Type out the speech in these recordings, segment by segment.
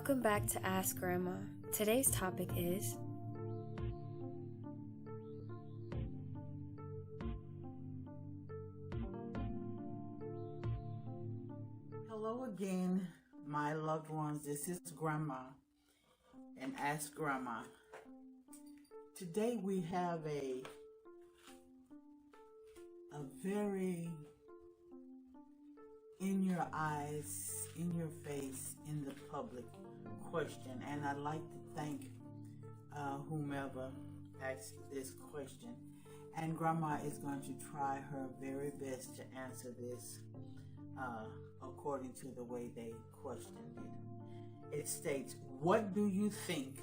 Welcome back to Ask Grandma. Today's topic is Hello again, my loved ones. This is Grandma and Ask Grandma. Today we have a very in your eyes, in your face, in the public question, and I'd like to thank whomever asked this question, and Grandma is going to try her very best to answer this according to the way they questioned it. It states, what do you think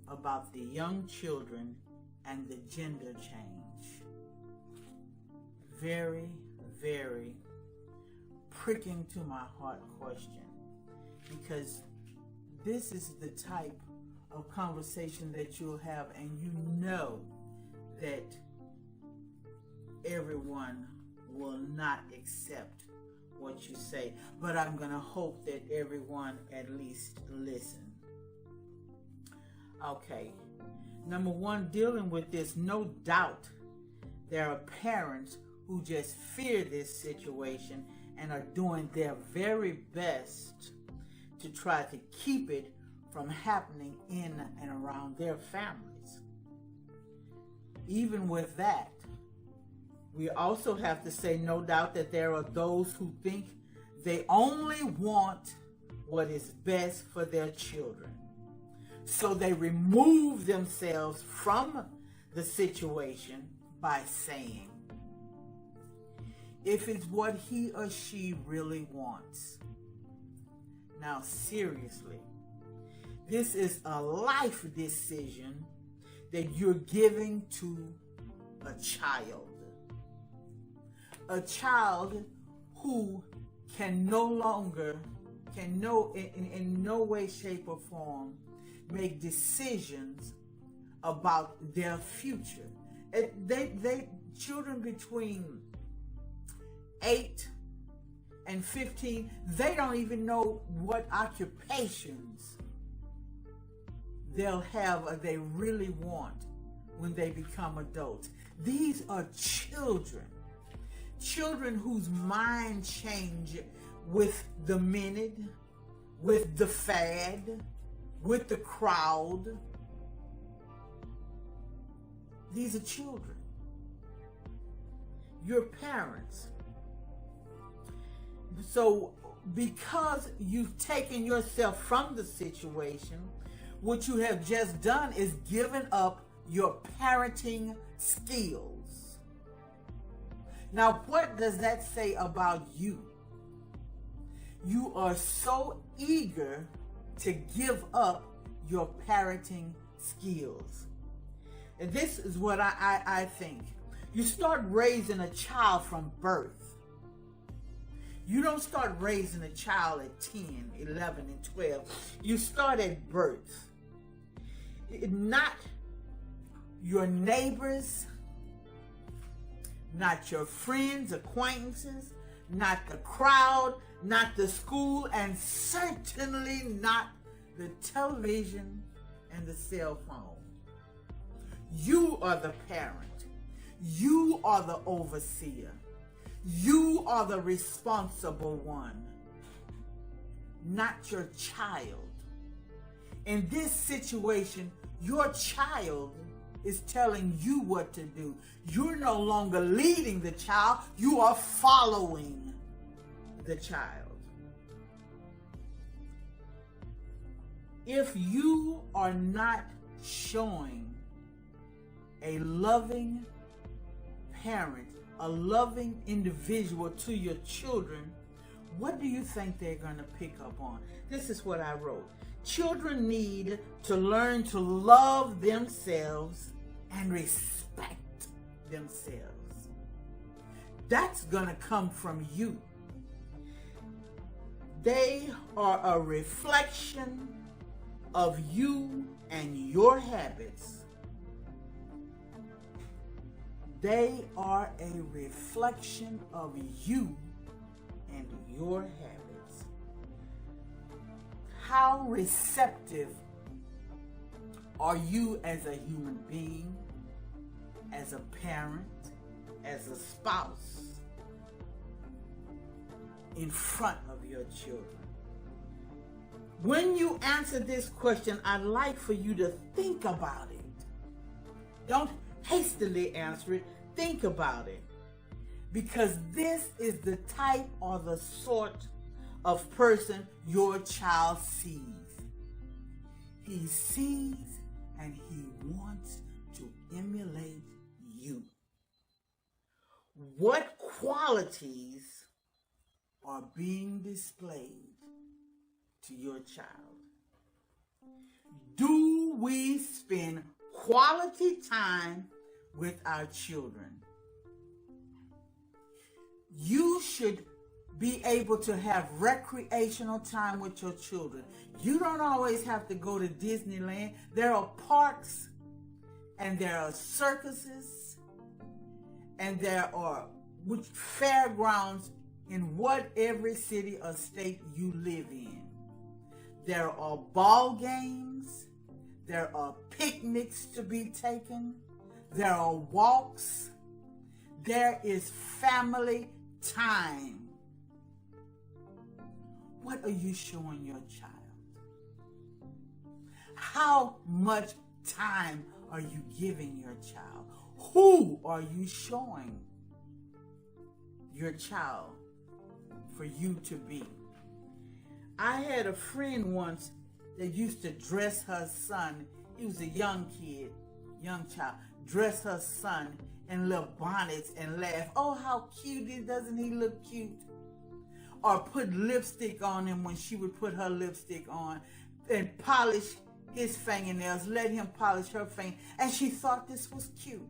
about the young children and the gender change? Very, very pricking to my heart question, because this is the type of conversation that you'll have, and you know that everyone will not accept what you say, but I'm going to hope that everyone at least listen. Okay, number one, dealing with this, no doubt there are parents who just fear this situation and are doing their very best to try to keep it from happening in and around their families. Even with that, we also have to say, no doubt, that there are those who think they only want what is best for their children. So they remove themselves from the situation by saying, if it's what he or she really wants. Now, seriously, this is a life decision that you're giving to a child. A child who can no longer, in no way, shape, or form make decisions about their future. Children between 8 and 15, they don't even know what occupations they'll have or they really want when they become adults. These are children whose mind change with the minute, with the fad, with the crowd. These are children. Your parents. So because you've taken yourself from the situation, what you have just done is given up your parenting skills. Now, what does that say about you? You are so eager to give up your parenting skills. And this is what I think. You start raising a child from birth. You don't start raising a child at 10, 11, and 12. You start at birth. Not your neighbors, not your friends, acquaintances, not the crowd, not the school, and certainly not the television and the cell phone. You are the parent. You are the overseer. You are the responsible one, not your child. In this situation, your child is telling you what to do. You're no longer leading the child, you are following the child. If you are not showing a loving parent, a loving individual to your children, what do you think they're going to pick up on? This is what I wrote. Children need to learn to love themselves and respect themselves. That's going to come from you. They are a reflection of you and your habits. They are a reflection of you and your habits. How receptive are you as a human being, as a parent, as a spouse, in front of your children? When you answer this question, I'd like for you to think about it. Don't hastily answer it. Think about it. Because this is the type or the sort of person your child sees. He sees and he wants to emulate you. What qualities are being displayed to your child? Do we spend quality time with our children? You should be able to have recreational time with your children. You don't always have to go to Disneyland. There are parks and there are circuses and there are fairgrounds in whatever city or state you live in. There are ball games. There are picnics to be taken. There are walks. There is family time. What are you showing your child? How much time are you giving your child? Who are you showing your child for you to be? I had a friend once that used to dress her son. He was a young kid, young child. Dress her son in little bonnets and laugh. Oh, how cute doesn't he look cute? Or put lipstick on him when she would put her lipstick on, and polish his fingernails, let him polish her finger. And she thought this was cute.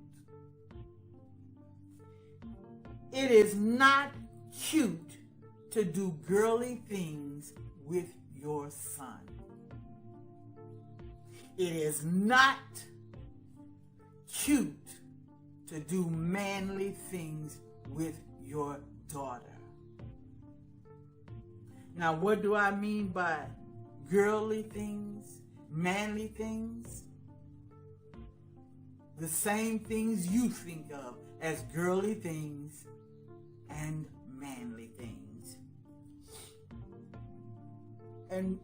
It is not cute to do girly things with your son. It is not cute to do manly things with your daughter. Now, what do I mean by girly things, manly things? The same things you think of as girly things and manly things. And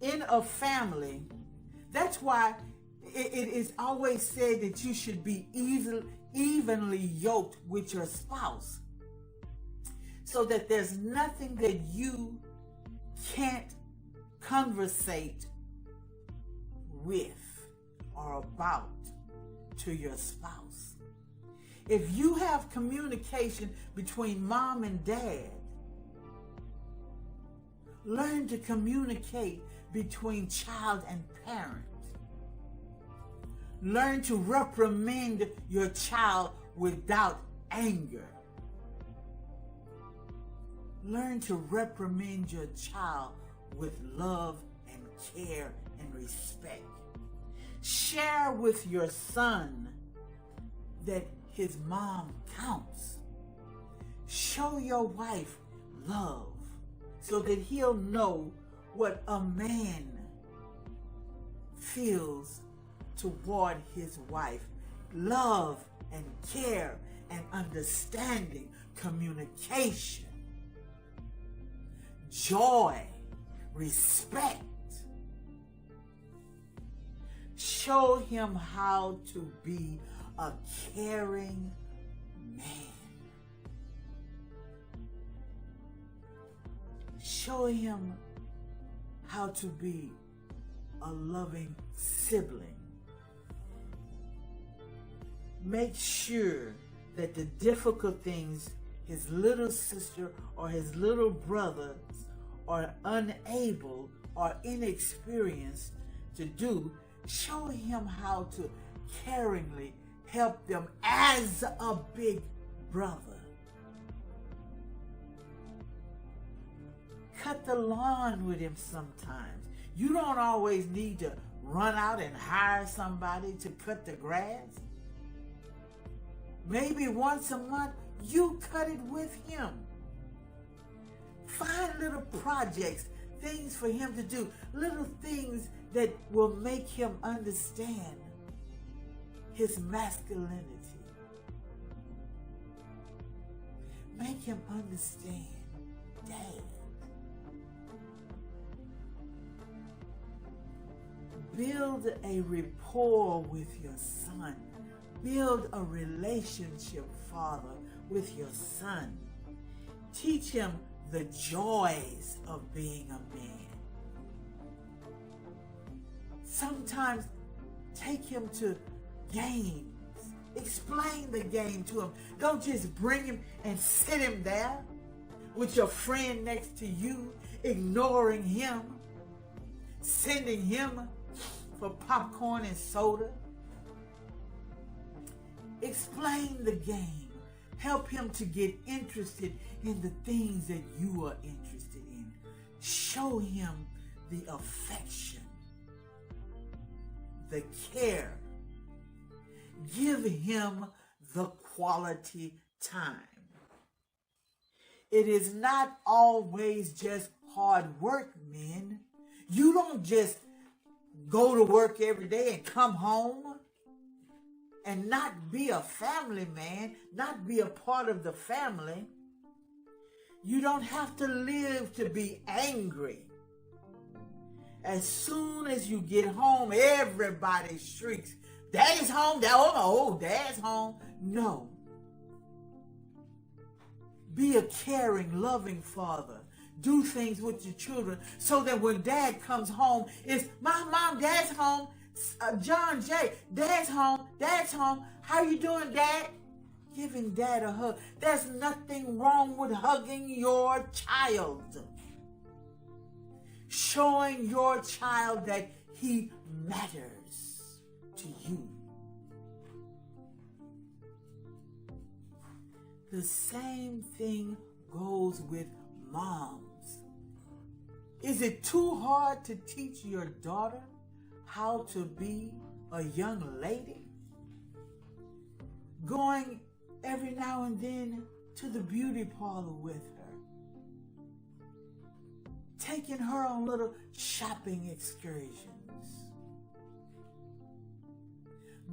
in a family, that's why it is always said that you should be evenly yoked with your spouse, so that there's nothing that you can't conversate with or about to your spouse. If you have communication between mom and dad, learn to communicate between child and parent. Learn to reprimand your child without anger. Learn to reprimand your child with love and care and respect. Share with your son that his mom counts. Show your wife love so that he'll know what a man feels toward his wife. Love and care and understanding, communication, joy, respect. Show him how to be a caring man. Show him how to be a loving sibling. Make sure that the difficult things his little sister or his little brothers are unable or inexperienced to do, show him how to caringly help them as a big brother. Cut the lawn with him sometimes. You don't always need to run out and hire somebody to cut the grass. Maybe once a month, you cut it with him. Find little projects things for him to do, little things that will make him understand his masculinity. Make him understand, Dad. Build a rapport with your son. Build a relationship, Father, with your son. Teach him the joys of being a man. Sometimes take him to games. Explain the game to him. Don't just bring him and sit him there with your friend next to you, ignoring him, sending him for popcorn and soda. Explain the game. Help him to get interested in the things that you are interested in. Show him the affection, the care. Give him the quality time. It is not always just hard work, men. You don't just go to work every day and come home and not be a family man, not be a part of the family. You don't have to live to be angry. As soon as you get home, everybody shrieks, Daddy's home, Dad's home. No. Be a caring, loving father. Do things with your children so that when Dad comes home, it's Mom, Dad's home. John J, Dad's home. How you doing, Dad? Giving Dad a hug. There's nothing wrong with hugging your child. Showing your child that he matters to you. The same thing goes with moms. Is it too hard to teach your daughter how to be a young lady? Going every now and then to the beauty parlor with her. Taking her on little shopping excursions.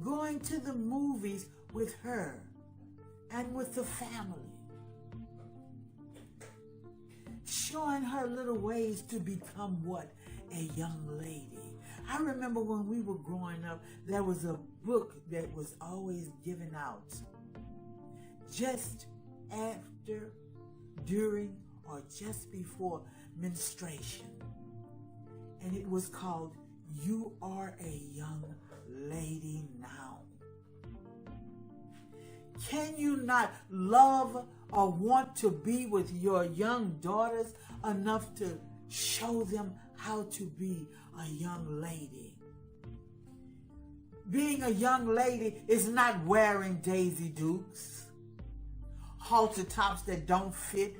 Going to the movies with her and with the family. Showing her little ways to become what? A young lady. I remember when we were growing up, there was a book that was always given out just after, during, or just before menstruation. And it was called You Are a Young Lady Now. Can you not love or want to be with your young daughters enough to show them how to be a young lady? Being a young lady is not wearing Daisy Dukes, halter tops that don't fit,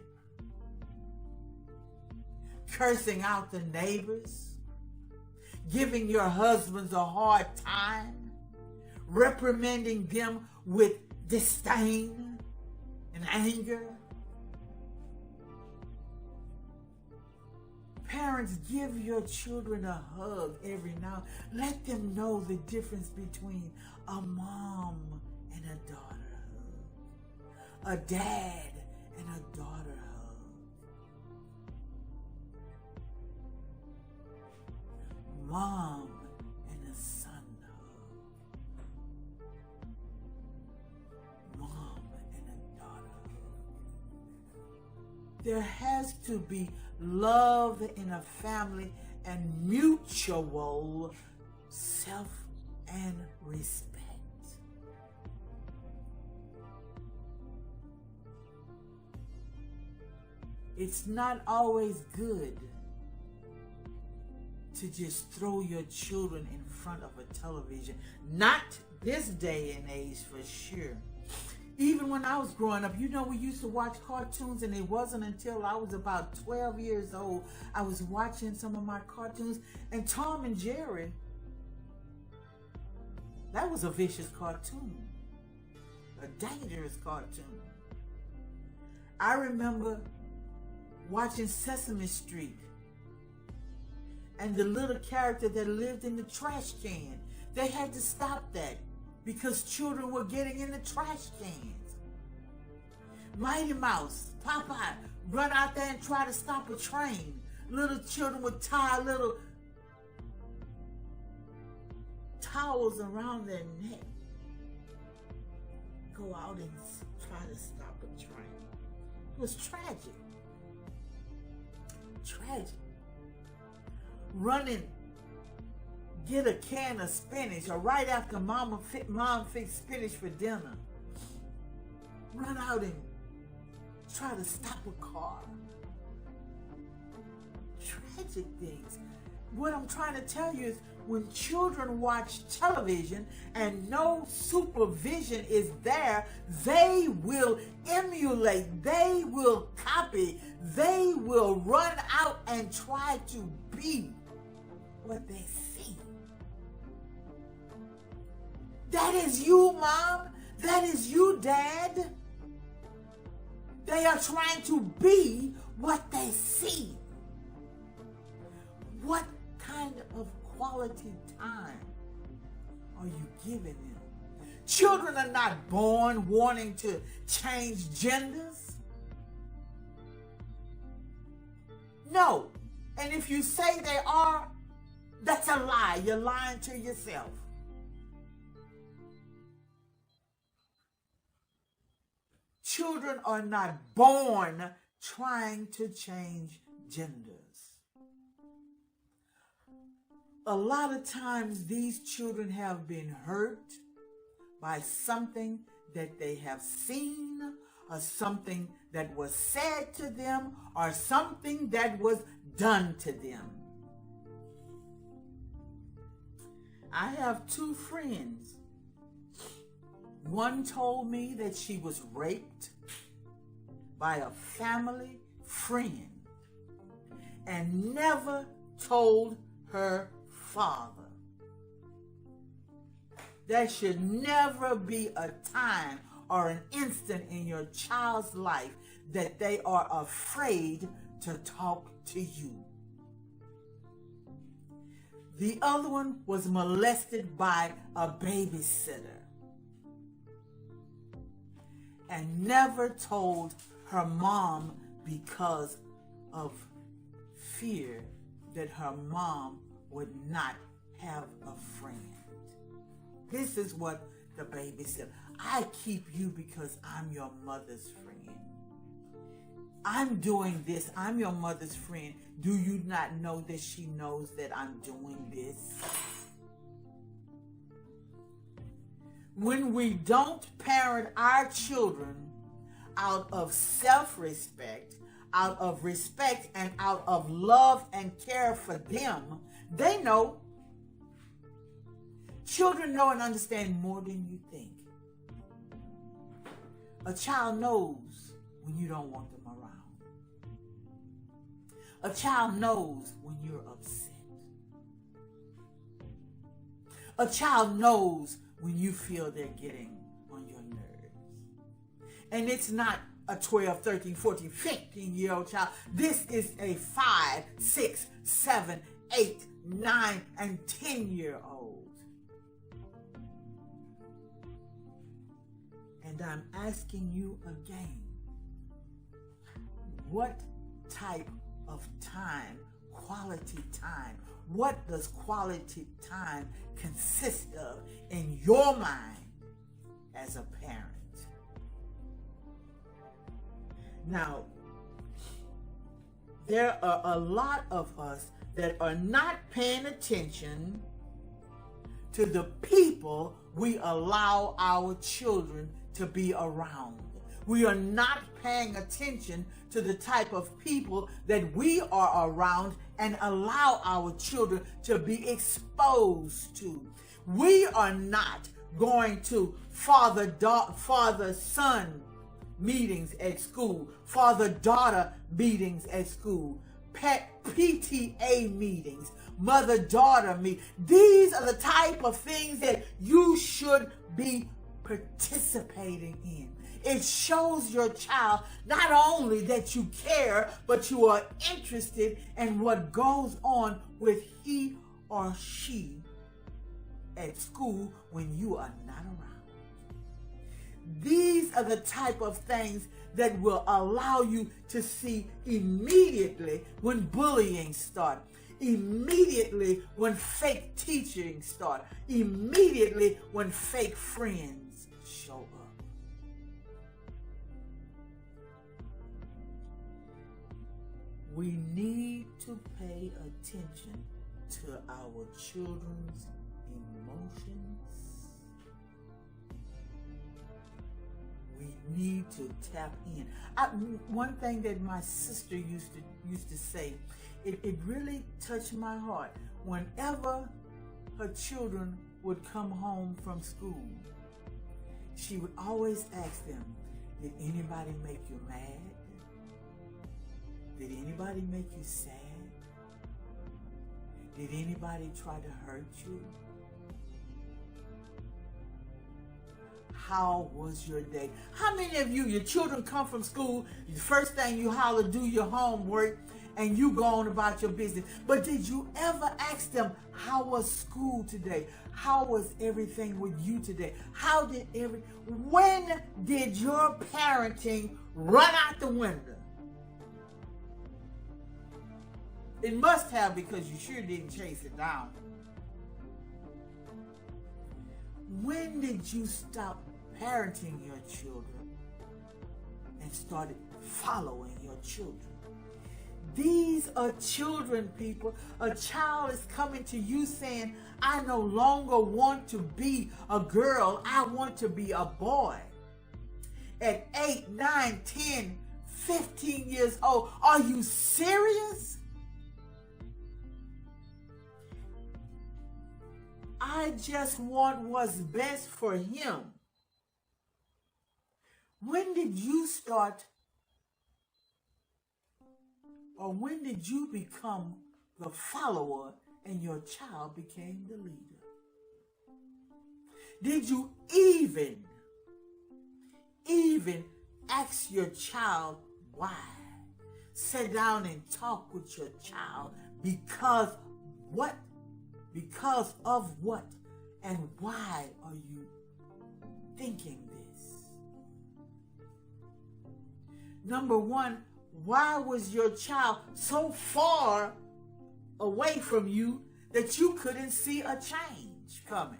cursing out the neighbors, giving your husbands a hard time, reprimanding them with disdain and anger. Parents, give your children a hug every now. Let them know the difference between a mom and a daughter hug, a dad and a daughter hug. Mom and a son hug. Mom and a daughter hug. There has to be love in a family and mutual self and respect. It's not always good to just throw your children in front of a television. Not this day and age for sure. Even when I was growing up, we used to watch cartoons, and it wasn't until I was about 12 years old, I was watching some of my cartoons, and Tom and Jerry, that was a vicious cartoon, a dangerous cartoon. I remember watching Sesame Street and the little character that lived in the trash can. They had to stop that because children were getting in the trash cans. Mighty Mouse, Popeye, run out there and try to stop a train. Little children would tie little towels around their neck. Go out and try to stop a train. It was tragic. Tragic. Running, get a can of spinach, or right after mom fixed spinach for dinner, run out and try to stop a car. Tragic things. What I'm trying to tell you is when children watch television and no supervision is there, they will emulate, they will copy, they will run out and try to be what they see. That is you, Mom. That is you, Dad. They are trying to be what they see. What kind of quality time are you giving them? Children are not born wanting to change genders. No. And if you say they are, that's a lie. You're lying to yourself. Children are not born trying to change genders. A lot of times these children have been hurt by something that they have seen, or something that was said to them, or something that was done to them. I have two friends. One told me that she was raped by a family friend and never told her father. There should never be a time or an instant in your child's life that they are afraid to talk to you. The other one was molested by a babysitter and never told her mom because of fear that her mom would not have a friend. This is what the baby said. I keep you because I'm your mother's friend. I'm doing this. I'm your mother's friend. Do you not know that she knows that I'm doing this? When we don't parent our children out of self-respect, out of respect, and out of love and care for them, they know. Children know and understand more than you think. A child knows when you don't want them around. A child knows when you're upset. A child knows when you feel they're getting on your nerves. And it's not a 12, 13, 14, 15-year-old child. This is a 5, 6, 7, 8, 9, and 10-year-old. And I'm asking you again, what type of time, quality time, what does quality time consist of in your mind as a parent? Now, there are a lot of us that are not paying attention to the people we allow our children to be around. We are not paying attention to the type of people that we are around and allow our children to be exposed to. We are not going to father-son meetings at school, father-daughter meetings at school, PTA meetings, mother-daughter meetings. These are the type of things that you should be participating in. It shows your child not only that you care, but you are interested in what goes on with he or she at school when you are not around. These are the type of things that will allow you to see immediately when bullying starts, immediately when fake teaching starts, immediately when fake friends show up. We need to pay attention to our children's emotions. We need to tap in. One thing that my sister used to say, it really touched my heart. Whenever her children would come home from school, she would always ask them, did anybody make you mad? Did anybody make you sad? Did anybody try to hurt you? How was your day? How many of you, your children come from school, the first thing you holler, do your homework, and you go on about your business. But did you ever ask them, how was school today? How was everything with you today? When did your parenting run out the window? It must have, because you sure didn't chase it down. When did you stop parenting your children and started following your children? These are children, people. A child is coming to you saying, I no longer want to be a girl. I want to be a boy. At 8, 9, 10, 15 years old, are you serious? I just want what's best for him. When did you start, or when did you become the follower and your child became the leader? Did you even ask your child why? Sit down and talk with your child because what? Because of what and why are you thinking this? Number one, why was your child so far away from you that you couldn't see a change coming?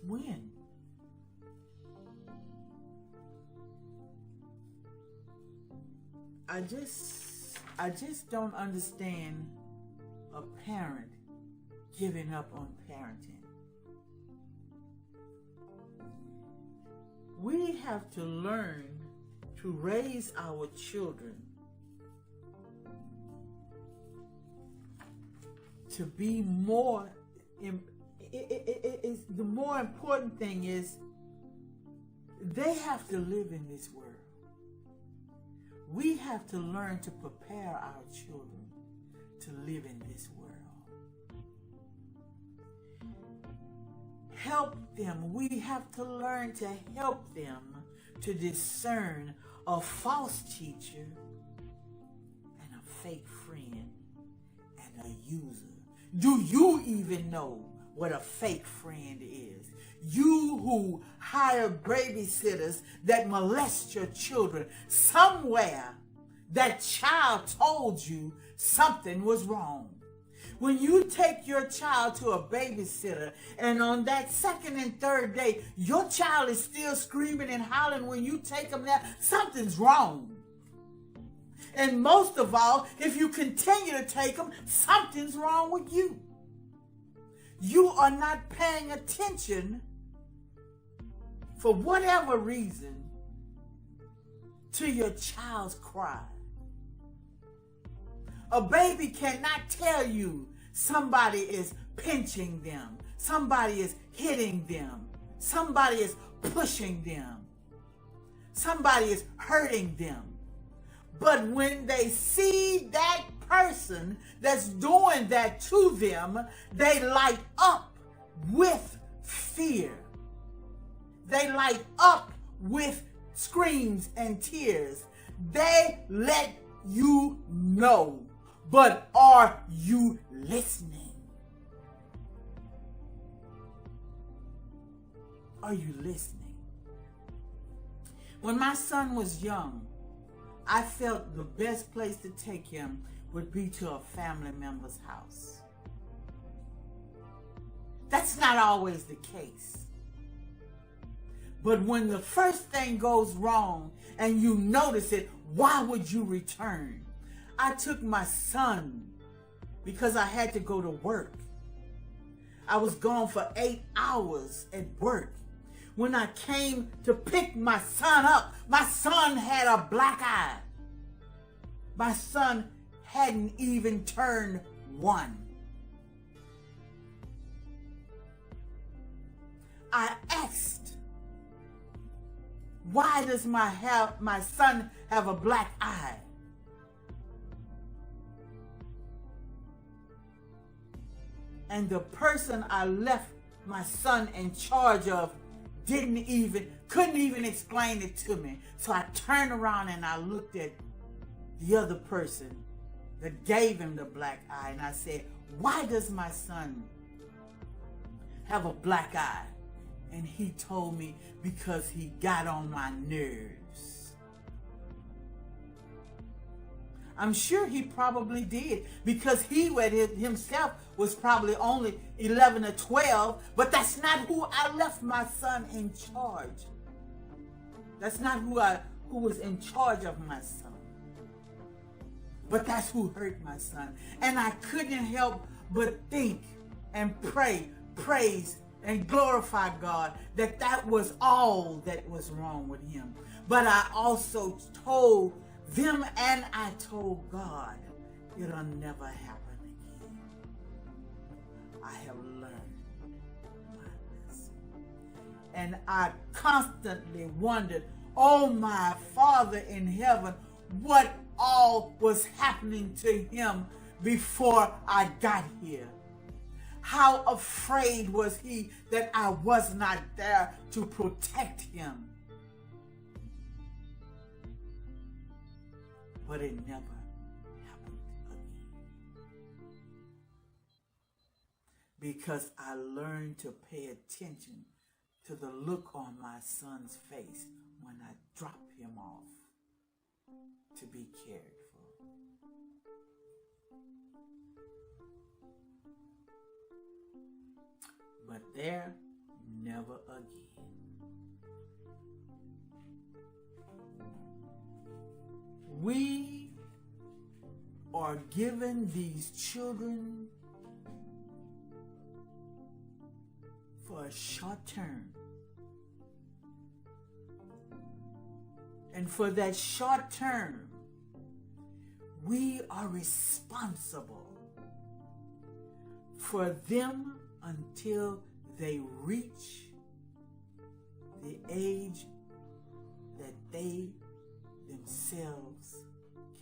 When? I just don't understand a parent giving up on parenting. We have to learn to raise our children to be more. The more important thing is they have to live in this world. We have to learn to prepare our children to live in this world. Help them. We have to learn to help them to discern a false teacher and a fake friend and a user. Do you even know what a fake friend is? You who hire babysitters that molest your children, somewhere that child told you something was wrong. When you take your child to a babysitter and on that second and third day, your child is still screaming and hollering when you take them there, something's wrong. And most of all, if you continue to take them, something's wrong with you. You are not paying attention for whatever reason to your child's cry. A baby cannot tell you somebody is pinching them, somebody is hitting them, somebody is pushing them, somebody is hurting them. But when they see that person that's doing that to them, they light up with fear. They light up with screams and tears. They let you know, but are you listening? Are you listening? When my son was young, I felt the best place to take him would be to a family member's house. That's not always the case. But when the first thing goes wrong and you notice it, why would you return? I took my son because I had to go to work. I was gone for 8 hours at work. When I came to pick my son up, my son had a black eye. My son hadn't even turned 1. I asked, why does my son have a black eye? And the person I left my son in charge of couldn't even explain it to me. So I turned around and I looked at the other person that gave him the black eye, and I said, why does my son have a black eye? And he told me, because he got on my nerves. I'm sure he probably did, because he himself was probably only 11 or 12, but that's not who I left my son in charge. That's not who was in charge of my son. But that's who hurt my son. And I couldn't help but think and pray, praise, and glorify God that was all that was wrong with him. But I also told them, and I told God, it'll never happen again. I have learned my lesson. And I constantly wondered, oh my Father in heaven, what all was happening to him before I got here. How afraid was he that I was not there to protect him? But it never happened again. Because I learned to pay attention to the look on my son's face when I dropped him off to be cared for. But there, never again. We are given these children for a short term. And for that short term, we are responsible for them until they reach the age that they themselves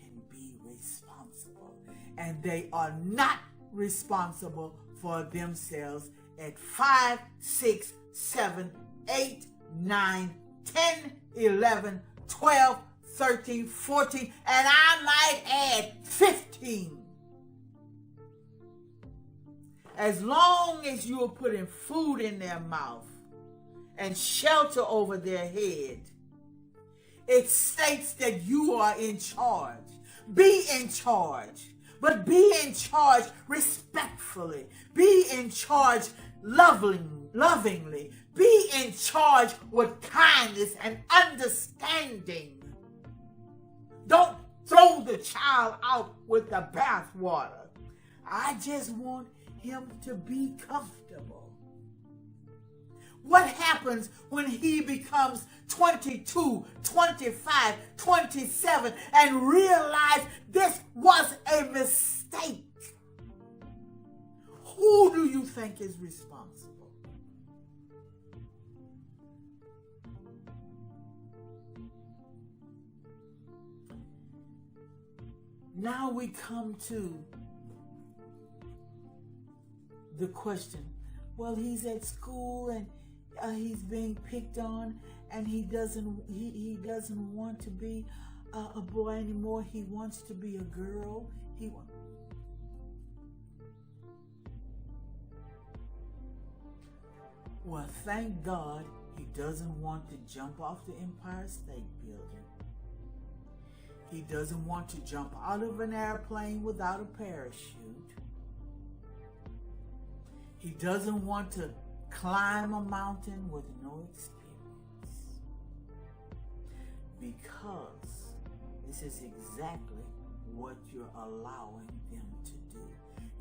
can be responsible. And they are not responsible for themselves at 5, 6, 7, 8, 9, 10, 11, 12, 13, 14, and I might add 15. As long as you are putting food in their mouth and shelter over their head, it states that you are in charge. Be in charge, but be in charge respectfully. Be in charge lovingly. Be in charge with kindness and understanding. Don't throw the child out with the bathwater. I just want him to be comfortable. What happens when he becomes 22, 25, 27 and realize this was a mistake? Who do you think is responsible? Now we come to the question, well, he's at school and he's being picked on, and he doesn't want to be a boy anymore. He wants to be a girl. Well, thank God he doesn't want to jump off the Empire State Building. He doesn't want to jump out of an airplane without a parachute. He doesn't want to climb a mountain with no experience. Because this is exactly what you're allowing them to do.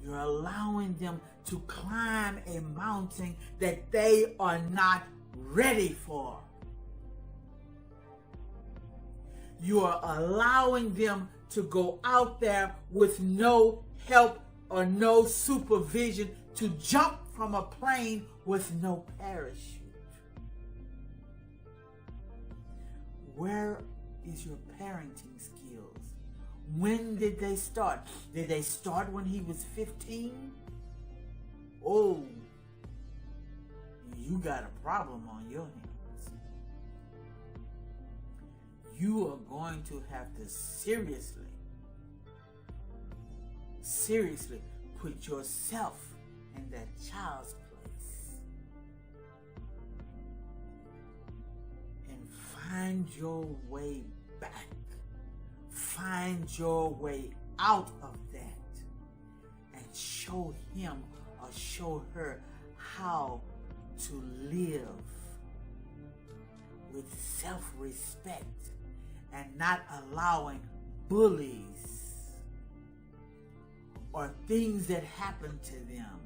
You're allowing them to climb a mountain that they are not ready for. You are allowing them to go out there with no help or no supervision to jump from a plane with no parachute. Where is your parenting skills? When did they start? Did they start when he was 15? Oh, you got a problem on your hands. You are going to have to seriously put yourself in that child's place and find your way back. Find your way out of that and show him or show her how to live with self-respect and not allowing bullies or things that happen to them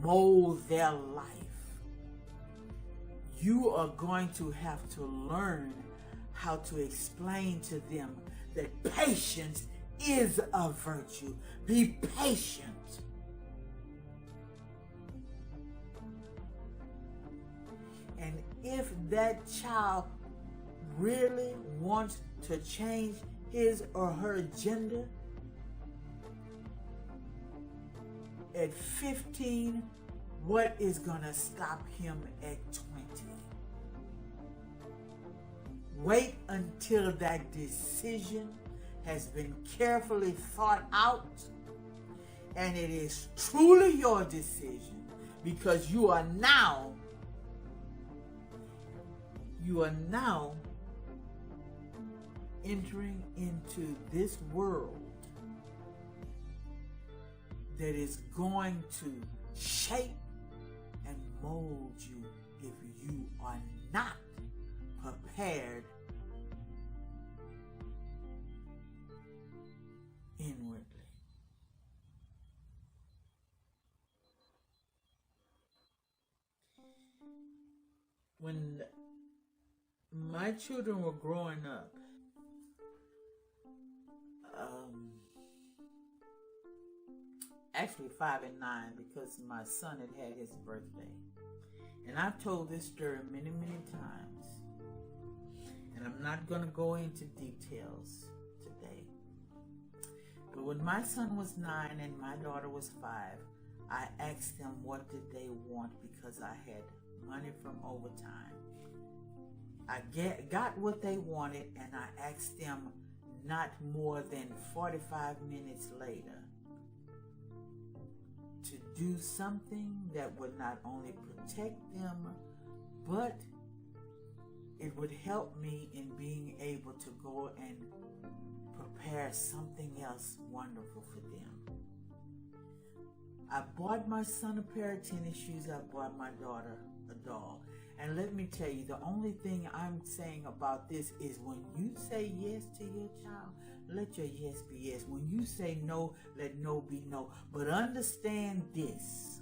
mold their life. You are going to have to learn how to explain to them that patience is a virtue. Be patient. And if that child really wants to change his or her gender, at 15, what is going to stop him at 20? Wait until that decision has been carefully thought out and it is truly your decision, because you are now entering into this world that is going to shape and mold you if you are not prepared inwardly. When my children were growing up, actually 5 and 9, because my son had his birthday. And I've told this story many, many times. And I'm not going to go into details today. But when my son was 9 and my daughter was 5, I asked them what did they want, because I had money from overtime. I got what they wanted, and I asked them not more than 45 minutes later to do something that would not only protect them, but it would help me in being able to go and prepare something else wonderful for them. I bought my son a pair of tennis shoes. I bought my daughter a doll. And let me tell you, the only thing I'm saying about this is when you say yes to your child, let your yes be yes. When you say no, let no be no. But understand this.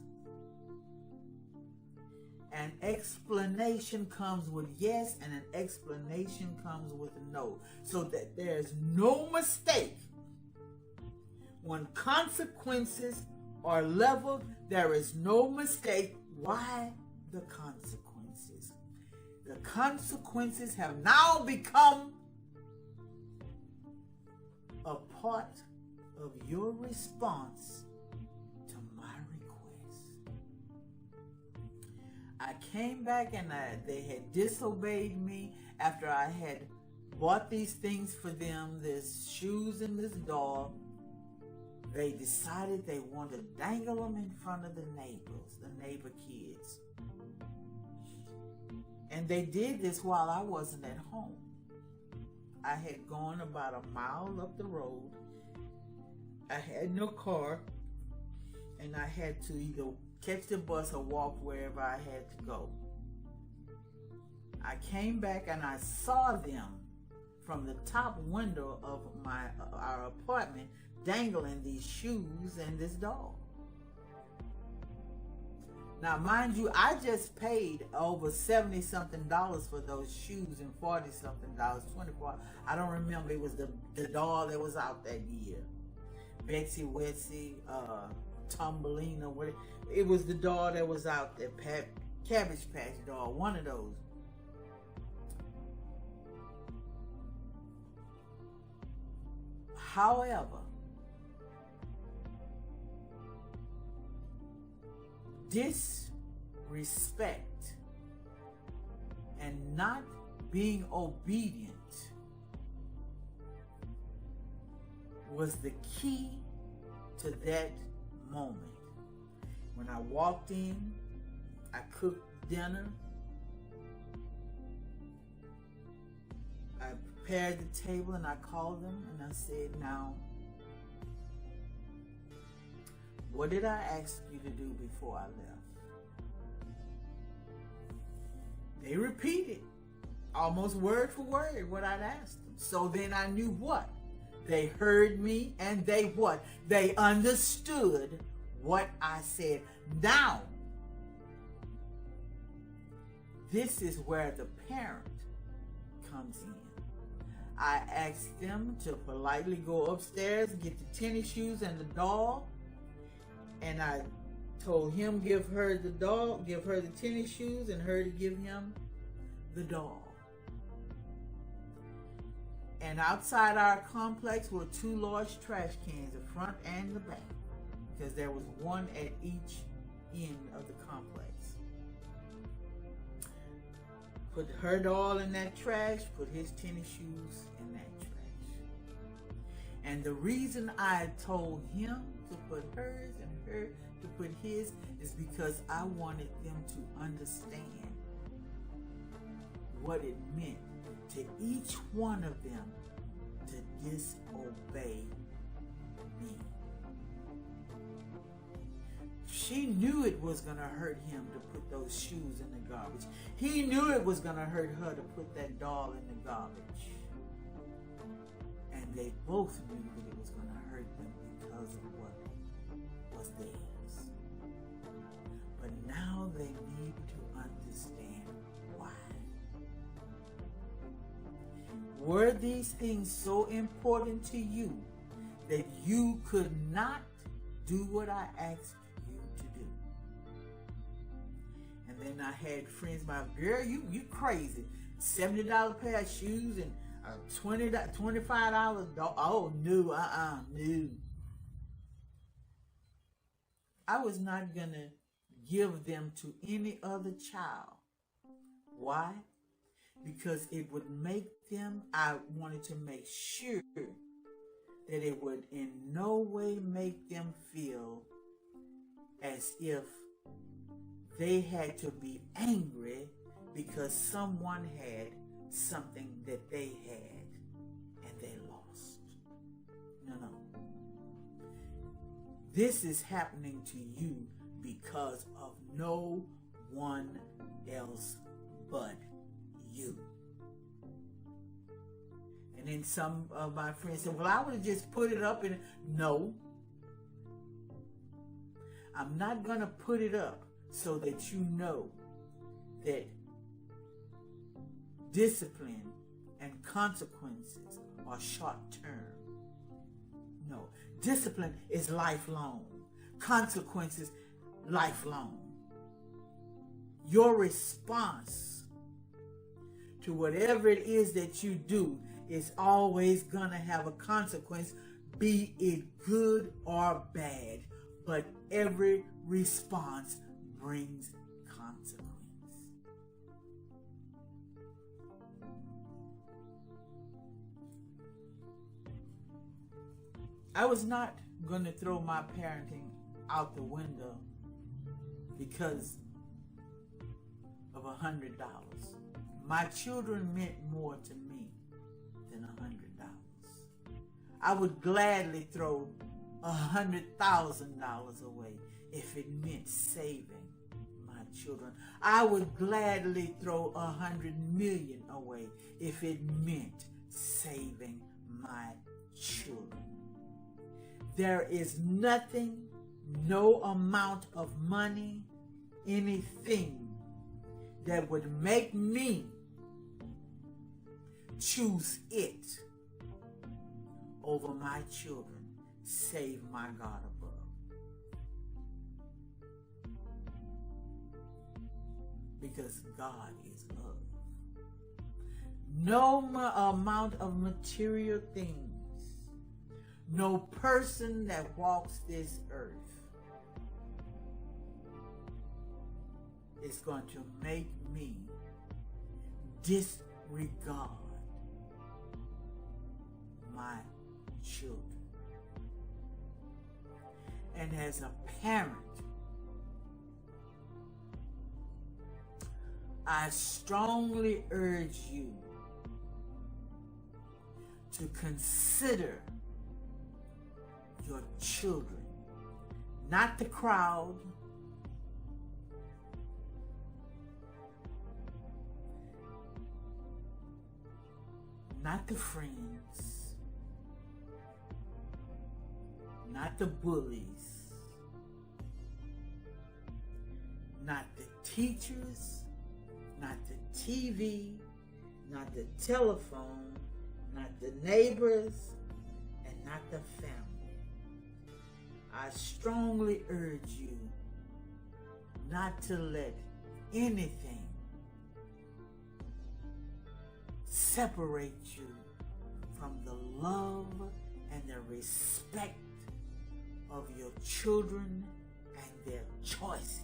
An explanation comes with yes, and an explanation comes with no. So that there's no mistake. When consequences are leveled, there is no mistake. Why the consequences? The consequences have now become a part of your response to my came back and they had disobeyed me after I had bought these things for them, this shoes and this doll. They decided they wanted to dangle them in front of the neighbors, the neighbor kids. And they did this while I wasn't at home. I had gone about a mile up the road. I had no car, and I had to either catch the bus or walk wherever I had to go. I came back and I saw them from the top window of our apartment dangling these shoes and this doll. Now, mind you, I just paid over $70-something for those shoes and $40-something, $24. I don't remember. It was the doll that was out that year. Betsy Wetsy, Tumbleina, whatever. It was the doll that was out there. Cabbage Patch doll, one of those. However, disrespect and not being obedient was the key to that moment. When I walked in, I cooked dinner, I prepared the table, and I called them and I said, now, what did I ask you to do before I left? They repeated almost word for word what I'd asked them. So then I knew what? They heard me, and they what? They understood what I said. Now, this is where the parent comes in. I asked them to politely go upstairs and get the tennis shoes and the doll. And I told him, give her the doll, give her the tennis shoes, and her to give him the doll. And outside our complex were two large trash cans, the front and the back, because there was one at each end of the complex. Put her doll in that trash, put his tennis shoes in that trash. And the reason I told him to put hers and her to put his is because I wanted them to understand what it meant to each one of them to disobey me. She knew it was going to hurt him to put those shoes in the garbage. He knew it was going to hurt her to put that doll in the garbage. And they both knew that it was going to hurt them because of what was theirs. But now they need to understand why. Were these things so important to you that you could not do what I asked you to do? And then I had friends, my girl, you crazy. $70 pair of shoes and $25 doll. Oh, no, no. I was not going to give them to any other child. Why? Because it would make them, I wanted to make sure that it would in no way make them feel as if they had to be angry because someone had something that they had and they lost. No. This is happening to you because of no one else but you. And then some of my friends said, well, I would have just put it up. And no, I'm not going to put it up so that you know that discipline and consequences are short term. No, discipline is lifelong. Consequences, lifelong. Your response to whatever it is that you do is always going to have a consequence, be it good or bad. But every response brings consequence. I was not going to throw my parenting out the window because of $100. My children meant more to me than $100. I would gladly throw $100,000 away if it meant saving my children. I would gladly throw $100 million away if it meant saving my children. There is nothing, no amount of money, anything that would make me choose it over my children, save my God above. Because God is love. No amount of material things, no person that walks this earth is going to make me disregard my children. And as a parent, I strongly urge you to consider your children, not the crowd, not the friends, not the bullies, not the teachers, not the TV, not the telephone, not the neighbors, and not the family. I strongly urge you not to let anything separate you from the love and the respect of your children and their choices.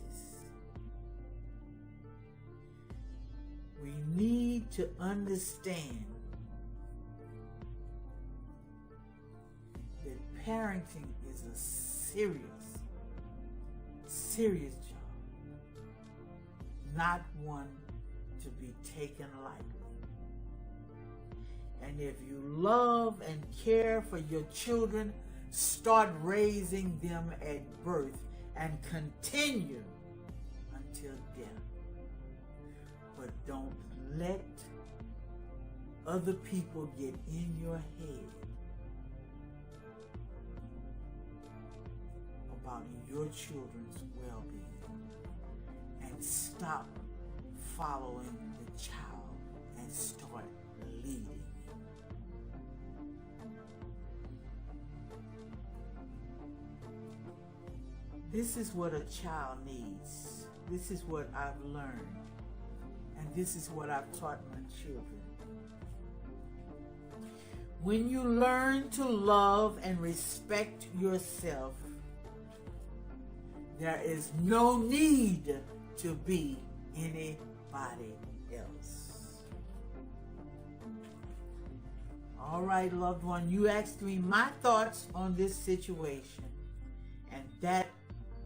We need to understand that parenting is a serious job, not one to be taken lightly. And if you love and care for your children, start raising them at birth and continue until death. But don't let other people get in your head about your children's well-being, and stop following the child and start leading. This is what a child needs. This is what I've learned. And this is what I've taught my children. When you learn to love and respect yourself, there is no need to be anybody else. All right, loved one, you asked me my thoughts on this situation, and that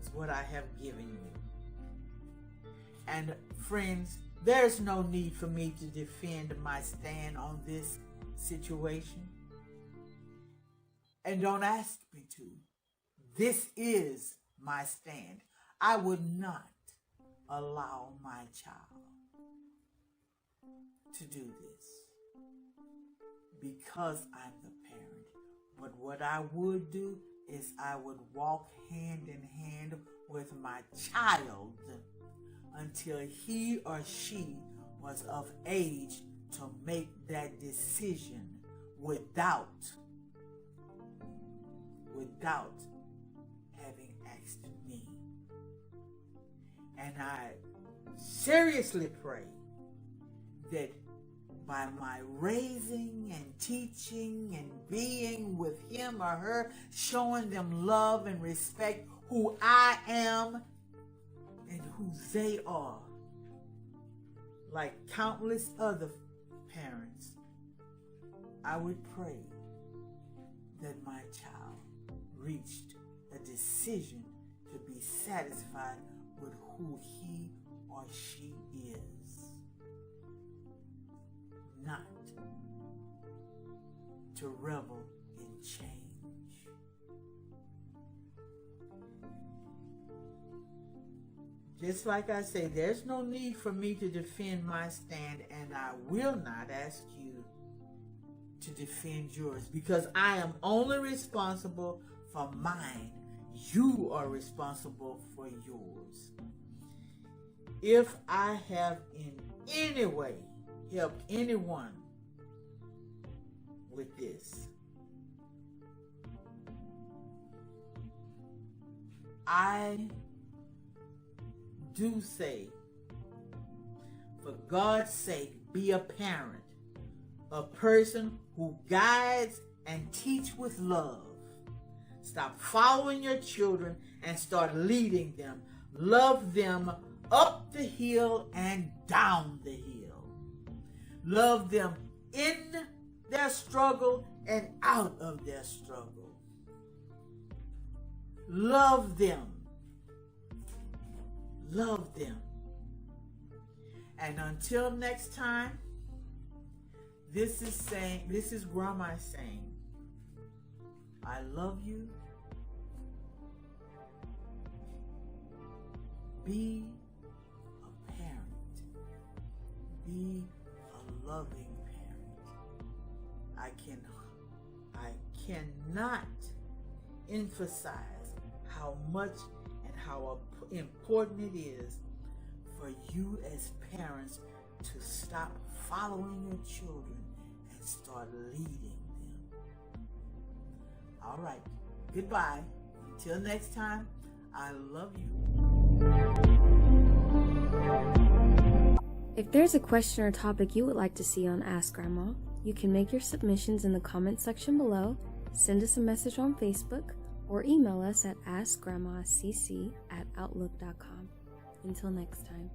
is what I have given you. And friends, there's no need for me to defend my stand on this situation. And don't ask me to. This is my stand. I would not allow my child to do this because I'm the parent. But what I would do is I would walk hand in hand with my child until he or she was of age to make that decision without having asked me. And I seriously pray that by my raising and teaching and being with him or her, showing them love and respect, who I am and who they are, like countless other parents, I would pray that my child reached a decision to be satisfied with who he or she is, not to revel in change. Just like I say, there's no need for me to defend my stand, and I will not ask you to defend yours, because I am only responsible for mine. You are responsible for yours. If I have in any way helped anyone with this, I do say, for God's sake, be a parent, a person who guides and teach with love. Stop following your children and start leading them. Love them up the hill and down the hill. Love them in their struggle and out of their struggle. Love them. Love them. And until next time, this is Grandma saying, I love you. Be a parent. Be a loving parent. I cannot emphasize how much and how important it is for you as parents to stop following your children and start leading them. All right. Goodbye. Until next time, I love you. If there's a question or topic you would like to see on Ask Grandma, you can make your submissions in the comment section below, send us a message on Facebook, or email us at askgrandmacc@outlook.com. Until next time.